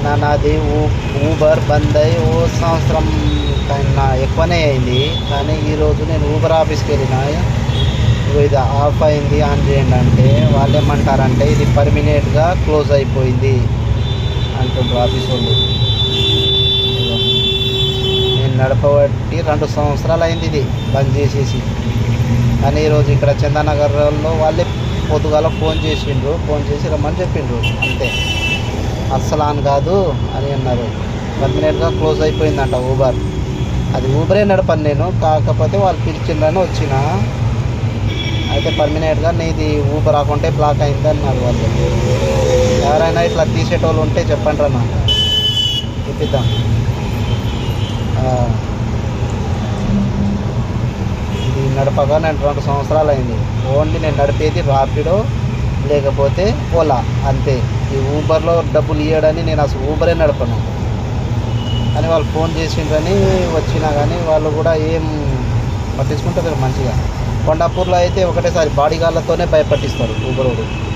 నాది ఊబర్ బంద్ అయ్యి ఓ సంవత్సరం కన్నా ఎక్కువనే అయింది. కానీ ఈరోజు నేను ఊబర్ ఆఫీస్కి వెళ్ళిన, ఇది ఆఫ్ అయింది ఆన్ చేయండి అంటే వాళ్ళు ఏమంటారంటే ఇది పర్మినెంట్గా క్లోజ్ అయిపోయింది అంటుండ్రు ఆఫీస్ వాళ్ళు. నేను నడపబట్టి 2 సంవత్సరాలు అయింది ఇది బంద్ చేసేసి. కానీ ఈరోజు ఇక్కడ చందానగర్లో వాళ్ళే పొద్దుగాల ఫోన్ చేసి రమ్మని చెప్పిండ్రు అంతే. అస్సలు ఆన్ కాదు అని అన్నారు. పర్మనెంట్గా క్లోజ్ అయిపోయిందంట ఊబర్. అది ఊబరే నడపను నేను, కాకపోతే వాళ్ళు పిలిచిండ్రని వచ్చిన. అయితే పర్మనెంట్గా నీది ఊబర్ అకౌంటే బ్లాక్ అయింది అన్నారు వాళ్ళు. ఎవరైనా ఇట్లా తీసేటోళ్ళు ఉంటే చెప్పండి రా, ఇప్పిద్దాం. ఇది నడపగా నేను 2 సంవత్సరాలు అయింది. ఓన్లీ నేను నడిపేది ర్యాపిడో లేకపోతే ఓలా అంతే. ఈ ఊబర్లో డబ్బులు ఇవ్వడని నేను అసలు ఊబరే నడపను. అని వాళ్ళు ఫోన్ చేసిండ్రని వచ్చినా, కానీ వాళ్ళు కూడా ఏం పట్టించుకుంటారు మంచిగా. కొండాపూర్లో అయితే ఒకటేసారి బాడీ గార్డ్లతోనే భయపట్టిస్తారు ఊబర్ వాడు.